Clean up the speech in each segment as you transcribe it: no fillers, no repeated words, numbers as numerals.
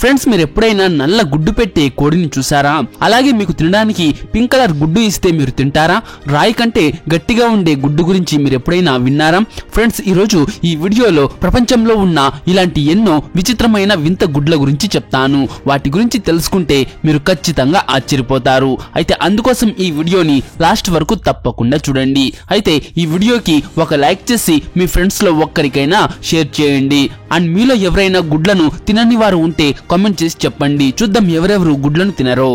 Friends, మీరు ఎప్పుడైనా నల్ల గుడ్డు పెట్టే కోడిని చూసారా? అలాగే మీకు తినడానికి పింక్ కలర్ గుడ్డు ఇస్తే మీరు తింటారా? రాయి కంటే గట్టిగా ఉండే గుడ్డు గురించి మీరు ఎప్పుడైనా విన్నారా? ఫ్రెండ్స్, ఈరోజు ఈ వీడియోలో ప్రపంచంలో ఉన్న ఇలాంటి ఎన్నో విచిత్రమైన వింత గుడ్ల గురించి చెప్తాను. వాటి గురించి తెలుసుకుంటే మీరు ఖచ్చితంగా ఆశ్చర్యపోతారు. అయితే అందుకోసం ఈ వీడియోని లాస్ట్ వరకు తప్పకుండా చూడండి. అయితే ఈ వీడియోకి ఒక లైక్ చేసి మీ ఫ్రెండ్స్ లో ఒక్కరికైనా షేర్ చేయండి. అండ్ మీలో ఎవరైనా గుడ్లను తినని వారు ఉంటే కామెంట్ చేసి చెప్పండి. చూద్దాం ఎవరెవరు గుడ్లను తినరో.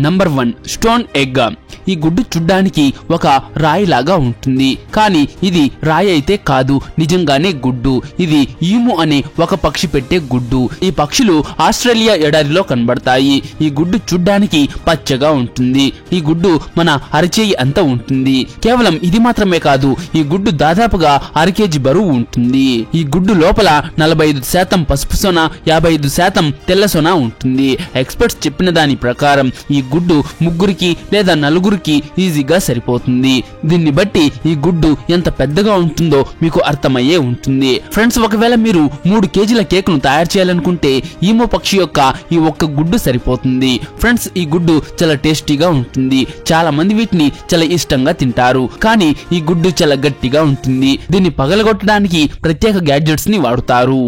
Number 1, stone egg. ఈ గుడ్డు చూడ్డానికి ఒక రాయి లాగా ఉంటుంది, కానీ ఇది రాయి అయితే కాదు, నిజంగానే గుడ్డు. ఇది ఈము అనే ఒక పక్షి పెట్టే గుడ్డు. ఈ పక్షులు ఆస్ట్రేలియా ఎడారిలో కనబడతాయి. ఈ గుడ్డు చూడ్డానికి పచ్చగా ఉంటుంది. ఈ గుడ్డు మన అరచేయి అంతా ఉంటుంది. కేవలం ఇది మాత్రమే కాదు, ఈ గుడ్డు దాదాపుగా 1/2 కేజీ బరువు ఉంటుంది. ఈ గుడ్డు లోపల 45% పసుపు సొన, 55% తెల్ల సొన ఉంటుంది. ఎక్స్పర్ట్స్ చెప్పిన దాని ప్రకారం ఈ గుడ్డు 3 లేదా 4 ఈజీగా సరిపోతుంది. దీన్ని బట్టి ఈ గుడ్డు ఎంత పెద్దగా ఉంటుందో మీకు అర్థమయ్యే ఉంటుంది. ఫ్రెండ్స్, ఒకవేళ మీరు 3 కేజీల కేక్ ను తయారు చేయాలనుకుంటే ఈమో పక్షి యొక్క ఈ ఒక్క గుడ్డు సరిపోతుంది. ఫ్రెండ్స్, ఈ గుడ్డు చాలా టేస్టీగా ఉంటుంది. చాలా మంది వీటిని చాలా ఇష్టంగా తింటారు, కానీ ఈ గుడ్డు చాలా గట్టిగా ఉంటుంది. దీన్ని పగలగొట్టడానికి ప్రత్యేక గ్యాడ్జెట్స్ ని వాడుతారు.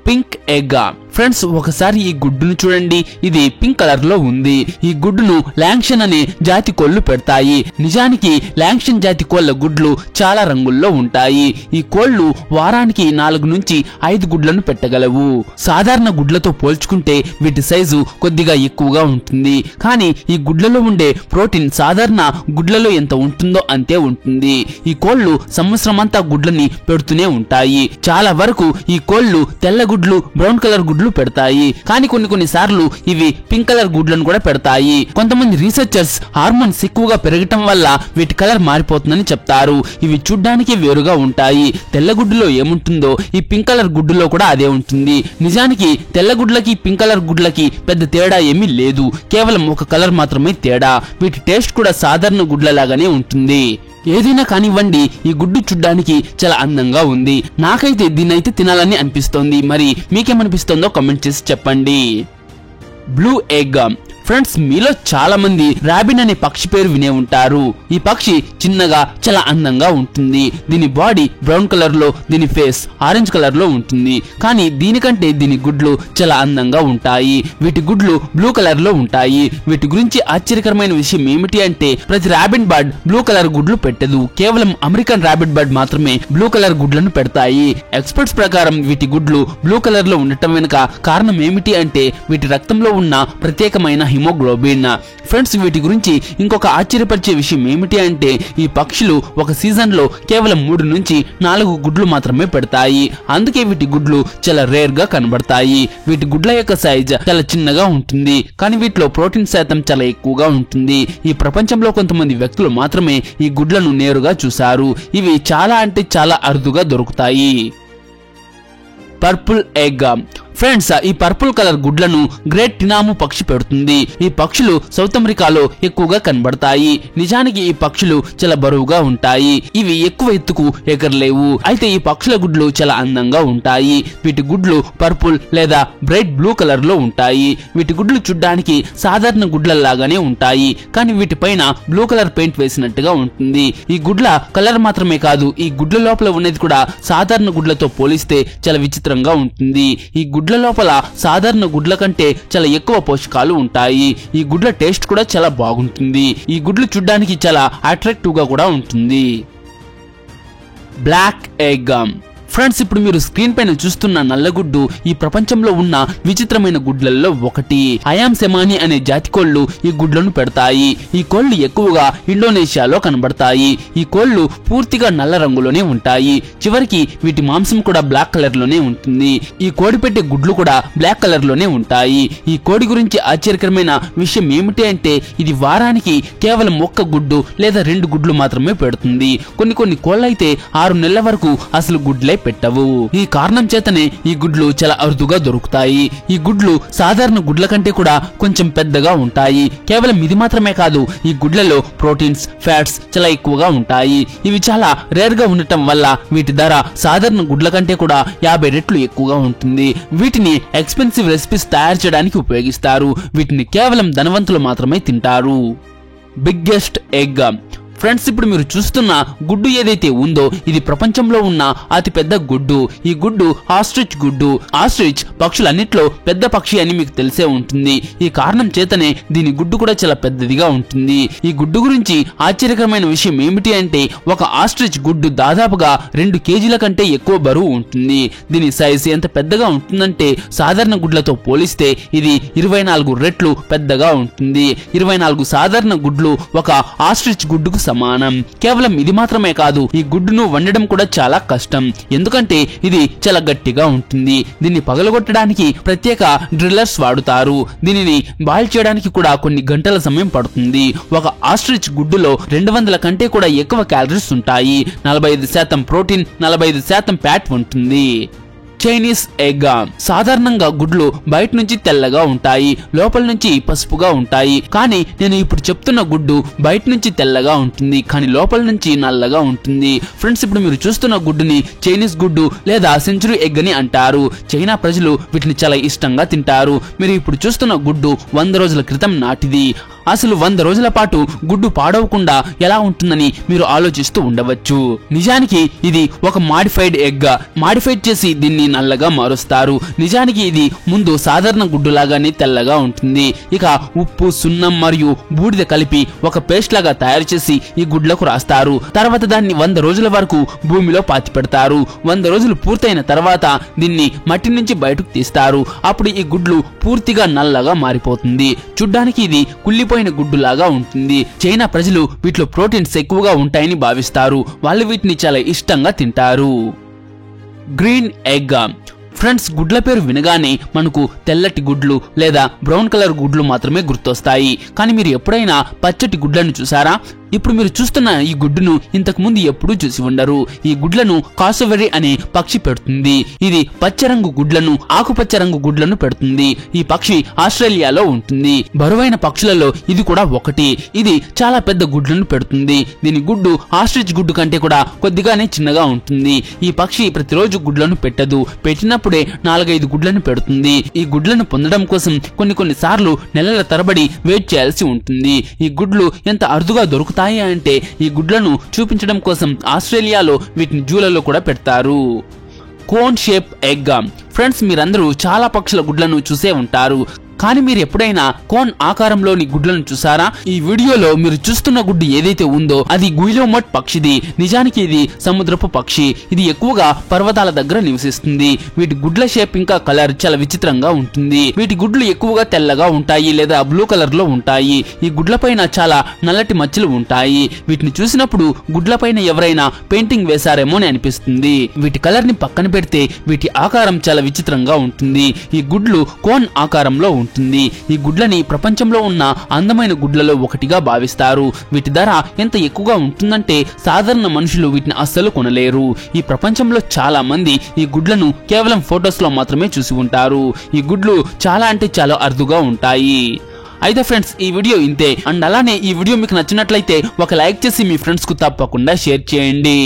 Pink egg. ఫ్రెండ్స్, ఒకసారి ఈ గుడ్డును చూడండి. ఇది పింక్ కలర్ లో ఉంది. ఈ గుడ్డును లాంగ్షన్ అనే జాతి కోళ్లు పెడతాయి. నిజానికి లాంగ్షన్ జాతి కోళ్ల గుడ్లు చాలా రంగుల్లో ఉంటాయి. ఈ కోళ్లు వారానికి 4 నుంచి 5 గుడ్లను పెట్టగలవు. సాధారణ గుడ్లతో పోల్చుకుంటే వీటి సైజు కొద్దిగా ఎక్కువగా ఉంటుంది, కానీ ఈ గుడ్లలో ఉండే ప్రోటీన్ సాధారణ గుడ్లలో ఎంత ఉంటుందో అంతే ఉంటుంది. ఈ కోళ్లు సంవత్సరమంతా గుడ్లని పెడుతూనే ఉంటాయి. చాలా వరకు ఈ కోళ్లు తెల్ల గుడ్లు, బ్రౌన్ కలర్ గుడ్లు పెడతాయి, కానీ కొన్ని సార్లు ఇవి పింక్ కలర్ గుడ్లను కూడా పెడతాయి. కొంతమంది రీసెర్చర్స్ హార్మోన్స్ ఎక్కువగా పెరగటం వల్ల వీటి కలర్ మారిపోతుందని చెప్తారు. ఇవి చూడ్డానికి వేరుగా ఉంటాయి. తెల్ల గుడ్డులో ఏముంటుందో ఈ పింక్ కలర్ గుడ్డులో కూడా అదే ఉంటుంది. నిజానికి తెల్ల గుడ్లకి పింక్ కలర్ గుడ్లకి పెద్ద తేడా ఏమీ లేదు, కేవలం ఒక కలర్ మాత్రమే తేడా. వీటి టేస్ట్ కూడా సాధారణ గుడ్లలాగానే ఉంటుంది. ఏదైనా కానివ్వండి, ఈ గుడ్డు చూడ్డానికి చాలా అందంగా ఉంది. నాకైతే దీన్నైతే తినాలని అనిపిస్తోంది. మరి మీకేమనిపిస్తుందో కామెంట్ చేసి చెప్పండి. Blue egg. ఫ్రెండ్స్, మీలో చాలా మంది రాబిన్ అనే పక్షి పేరు వినే ఉంటారు. ఈ పక్షి చిన్నగా చాలా అందంగా ఉంటుంది. దీని బాడీ బ్రౌన్ కలర్ లో, దీని ఫేస్ ఆరెంజ్ కలర్ లో ఉంటుంది, కానీ దీనికంటే దీని గుడ్లు చాలా అందంగా ఉంటాయి. వీటి గుడ్లు బ్లూ కలర్ లో ఉంటాయి. వీటి గురించి ఆశ్చర్యకరమైన విషయం ఏమిటి అంటే ప్రతి రాబిన్ బర్డ్ బ్లూ కలర్ గుడ్లు పెట్టదు. కేవలం అమెరికన్ రాబిట్ బర్డ్ మాత్రమే బ్లూ కలర్ గుడ్లను పెడతాయి. ఎక్స్పర్ట్స్ ప్రకారం వీటి గుడ్లు బ్లూ కలర్ లో ఉండటం వెనుక కారణం ఏమిటి అంటే వీటి రక్తంలో ఉన్న ప్రత్యేకమైన హిమోగ్లోబిన్. ఫ్రెండ్స్, వీటి గురించి ఇంకొక ఆశ్చర్యపరిచే విషయం ఏమిటి అంటే ఈ పక్షులు ఒక సీజన్ లో కేవలం 3 నుంచి 4 గుడ్లు మాత్రమే పెడతాయి. అందుకే వీటి గుడ్లు చాలా రేర్ గా కనబడతాయి. వీటి గుడ్ల యొక్క సైజ్ చాలా చిన్నగా ఉంటుంది, కానీ వీటిలో ప్రోటీన్ శాతం చాలా ఎక్కువగా ఉంటుంది. ఈ ప్రపంచంలో కొంతమంది వ్యక్తులు మాత్రమే ఈ గుడ్లను నేరుగా చూశారు. ఇవి చాలా అంటే చాలా అరుదుగా దొరుకుతాయి. Purple egg. ఫ్రెండ్స్, ఈ పర్పుల్ కలర్ గుడ్లను గ్రేట్ టినాము పక్షి పెడుతుంది. ఈ పక్షులు సౌత్ అమెరికాలో ఎక్కువగా కనబడతాయి. నిజానికి ఈ పక్షులు చాలా బరువుగా ఉంటాయి. ఇవి ఎక్కువ ఎత్తుకు ఎగరలేవు. అయితే ఈ పక్షుల గుడ్లు చాలా అందంగా ఉంటాయి. వీటి గుడ్లు పర్పుల్ లేదా బ్రైట్ బ్లూ కలర్ లో ఉంటాయి. వీటి గుడ్లు చూడ్డానికి సాధారణ గుడ్లలాగానే ఉంటాయి, కానీ వీటిపైన బ్లూ కలర్ పెయింట్ వేసినట్టుగా ఉంటుంది. ఈ గుడ్ల కలర్ మాత్రమే కాదు, ఈ గుడ్ల లోపల ఉన్నది కూడా సాధారణ గుడ్లతో పోలిస్తే చాలా విచిత్రంగా ఉంటుంది. ఈ గుడ్ల లోపల సాధారణ గుడ్ల కంటే చాలా ఎక్కువ పోషకాలు ఉంటాయి. ఈ గుడ్ల టేస్ట్ కూడా చాలా బాగుంటుంది. ఈ గుడ్లు చూడ్డానికి చాలా అట్రాక్టివ్ గా కూడా ఉంటుంది. Black egg. ఫ్రెండ్స్, ఇప్పుడు మీరు స్క్రీన్ పైన చూస్తున్న నల్లగుడ్డు ఈ ప్రపంచంలో ఉన్న విచిత్రమైన గుడ్లలో ఒకటి. అయామ్ సెమాని అనే జాతి కోళ్లు ఈ గుడ్లను పెడతాయి. ఈ కోళ్లు ఎక్కువగా ఇండోనేషియాలో కనబడతాయి. ఈ కోళ్లు పూర్తిగా నల్ల రంగులోనే ఉంటాయి. చివరికి వీటి మాంసం కూడా బ్లాక్ కలర్ లోనే ఉంటుంది. ఈ కోడి పెట్టే గుడ్లు కూడా బ్లాక్ కలర్ లోనే ఉంటాయి. ఈ కోడి గురించి ఆశ్చర్యకరమైన విషయం ఏమిటి అంటే ఇది వారానికి కేవలం 1 గుడ్డు లేదా 2 గుడ్లు మాత్రమే పెడుతుంది. కొన్ని కోళ్ళైతే 6 నెలల వరకు అసలు గుడ్లే పెట్టవు. ఈ కారణం చేతనే ఈ గుడ్లు చాలా అరుదుగా దొరుకుతాయి. ఈ గుడ్లు సాధారణ గుడ్ల కంటే కూడా కొంచెం పెద్దగా ఉంటాయి. కేవలం ఇది మాత్రమే కాదు, ఈ గుడ్లలో ప్రోటీన్స్, ఫ్యాట్స్ చాలా ఎక్కువగా ఉంటాయి. ఇవి చాలా రేర్ గా ఉండటం వల్ల వీటి ధర సాధారణ గుడ్ల కంటే కూడా 50 రెట్లు ఎక్కువగా ఉంటుంది. వీటిని ఎక్స్పెన్సివ్ రెసిపీస్ తయారు చేయడానికి ఉపయోగిస్తారు. వీటిని కేవలం ధనవంతులు మాత్రమే తింటారు. Biggest egg. ఫ్రెండ్స్, ఇప్పుడు మీరు చూస్తున్న గుడ్డు ఏదైతే ఉందో ఇది ప్రపంచంలో ఉన్న అతి పెద్ద గుడ్డు. ఈ గుడ్డు ఆస్ట్రిచ్ గుడ్డు. ఆస్ట్రిచ్ పక్షులన్నిట్లో పెద్ద పక్షి అని మీకు తెలిసే ఉంటుంది. ఈ కారణం చేతనే దీని గుడ్డు కూడా చాలా పెద్దదిగా ఉంటుంది. ఈ గుడ్డు గురించి ఆశ్చర్యకరమైన విషయం ఏమిటి అంటే ఒక ఆస్ట్రిచ్ గుడ్డు దాదాపుగా 2 కేజీల కంటే ఎక్కువ బరువు ఉంటుంది. దీని సైజ్ ఎంత పెద్దగా ఉంటుందంటే సాధారణ గుడ్లతో పోలిస్తే ఇది 24 రెట్లు పెద్దగా ఉంటుంది. 24 సాధారణ గుడ్లు ఒక ఆస్ట్రిచ్ గుడ్డుకు సమానం. కేవలం ఇది మాత్రమే కాదు, ఈ గుడ్డును వండడం కూడా చాలా కష్టం. ఎందుకంటే ఇది చాలా గట్టిగా ఉంటుంది. దీన్ని పగలగొట్టడానికి ప్రత్యేక డ్రిల్లర్స్ వాడుతారు. దీనిని బాయిల్ చేయడానికి కూడా కొన్ని గంటల సమయం పడుతుంది. ఒక ఆస్ట్రిచ్ గుడ్డులో 200 కంటే కూడా ఎక్కువ క్యాలరీస్ ఉంటాయి. 45% ప్రోటీన్, 45% ఫ్యాట్ ఉంటుంది. Chinese egg. సాధారణంగా గుడ్లు బయట నుంచి తెల్లగా ఉంటాయి, లోపల నుంచి పసుపుగా ఉంటాయి. కానీ నేను ఇప్పుడు చెప్తున్న గుడ్డు బయట నుంచి తెల్లగా ఉంటుంది, కానీ లోపల నుంచి నల్లగా ఉంటుంది. ఫ్రెండ్స్, ఇప్పుడు మీరు చూస్తున్న గుడ్డుని చైనీస్ గుడ్డు లేదా సెంచురీ ఎగ్ అని అంటారు. చైనా ప్రజలు వీటిని చాలా ఇష్టంగా తింటారు. మీరు ఇప్పుడు చూస్తున్న గుడ్డు 100 రోజుల క్రితం నాటిది. అసలు 100 రోజుల పాటు గుడ్డు పాడవకుండా ఎలా ఉంటుందని మీరు ఆలోచిస్తూ ఉండవచ్చు. నిజానికి ఇది ఒక మాడిఫైడ్ ఎగ్. మాడిఫైడ్ చేసి దీన్ని నల్లగా మారుస్తారు. నిజానికి ఇది ముందు సాధారణ గుడ్డు లాగానే తెల్లగా ఉంటుంది. ఇక ఉప్పు, సున్నం మరియు బూడిద కలిపి ఒక పేస్ట్ లాగా తయారు చేసి ఈ గుడ్లకు రాస్తారు. తర్వాత దాన్ని 100 రోజుల వరకు భూమిలో పాతి పెడతారు. 100 రోజులు పూర్తయిన తర్వాత దీన్ని మట్టి నుంచి బయటకు తీస్తారు. అప్పుడు ఈ గుడ్లు పూర్తిగా నల్లగా మారిపోతుంది. చూడ్డానికి ఇది కుళ్ళిపోయిన గుడ్డులాగా ఉంటుంది. చైనా ప్రజలు వీటిలో ప్రోటీన్స్ ఎక్కువగా ఉంటాయని భావిస్తారు. వాళ్ళు వీటిని చాలా ఇష్టంగా తింటారు. Green egg. ఫ్రెండ్స్, గుడ్ల పేరు వినగానే మనకు తెల్లటి గుడ్లు లేదా బ్రౌన్ కలర్ గుడ్లు మాత్రమే గుర్తొస్తాయి. కానీ మీరు ఎప్పుడైనా పచ్చటి గుడ్లను చూసారా? ఇప్పుడు మీరు చూస్తున్న ఈ గుడ్డును ఇంతకు ముందు ఎప్పుడూ చూసి ఉండరు. ఈ గుడ్లను కాసోవెరీ అనే పక్షి పెడుతుంది. ఇది పచ్చ రంగు గుడ్లను, ఆకుపచ్చ రంగు గుడ్లను పెడుతుంది. ఈ పక్షి ఆస్ట్రేలియాలో ఉంటుంది. బరువైన పక్షులలో ఇది కూడా ఒకటి. ఇది చాలా పెద్ద గుడ్లను పెడుతుంది. దీని గుడ్డు ఆస్ట్రిచ్ గుడ్డు కంటే కూడా కొద్దిగానే చిన్నగా ఉంటుంది. ఈ పక్షి ప్రతిరోజు గుడ్లను పెట్టదు. పెట్టినప్పుడే 4-5 గుడ్లను పెడుతుంది. ఈ గుడ్లను పొందడం కోసం కొన్ని సార్లు నెలల తరబడి వెయిట్ చేయాల్సి ఉంటుంది. ఈ గుడ్లు ఎంత అరుదుగా దొరుకుతాయి అంటే ఈ గుడ్లను చూపించడం కోసం ఆస్ట్రేలియాలో వీటిని జూలలో కూడా పెడతారు. Cone shape egg. ఫ్రెండ్స్, మీరందరూ చాలా పక్షుల గుడ్లను చూసే ఉంటారు. కానీ మీరు ఎప్పుడైనా కోన్ ఆకారంలోని గుడ్లను చూసారా? ఈ వీడియోలో మీరు చూస్తున్న గుడ్డు ఏదైతే ఉందో అది గుయిలోమోట్ పక్షిది. నిజానికి ఇది సముద్రపు పక్షి. ఇది ఎక్కువగా పర్వతాల దగ్గర నివసిస్తుంది. వీటి గుడ్ల షేప్ ఇంకా కలర్ చాలా విచిత్రంగా ఉంటుంది. వీటి గుడ్లు ఎక్కువగా తెల్లగా ఉంటాయి లేదా బ్లూ కలర్ లో ఉంటాయి. ఈ గుడ్లపైన చాలా నల్లటి మచ్చలు ఉంటాయి. వీటిని చూసినప్పుడు గుడ్లపైన ఎవరైనా పెయింటింగ్ వేశారేమో అని అనిపిస్తుంది. వీటి కలర్ ని పక్కన పెడితే వీటి ఆకారం చాలా విచిత్రంగా ఉంటుంది. ఈ గుడ్లు కోన్ ఆకారంలో ఉంటుంది. ఈ గుడ్లని ప్రపంచంలో ఉన్న అందమైన గుడ్లలో ఒకటిగా భావిస్తారు. వీటి ధర ఎంత ఎక్కువగా ఉంటుందంటే సాధారణ మనుషులు వీటిని అస్సలు కొనలేరు. ఈ ప్రపంచంలో చాలా మంది ఈ గుడ్లను కేవలం ఫొటోస్ లో మాత్రమే చూసి ఉంటారు. ఈ గుడ్లు చాలా అంటే చాలా అరుదుగా ఉంటాయి. అయితే ఫ్రెండ్స్, ఈ వీడియో ఇంతే. అండ్ అలానే ఈ వీడియో మీకు నచ్చినట్లయితే ఒక లైక్ చేసి మీ ఫ్రెండ్స్ కు తప్పకుండా షేర్ చేయండి.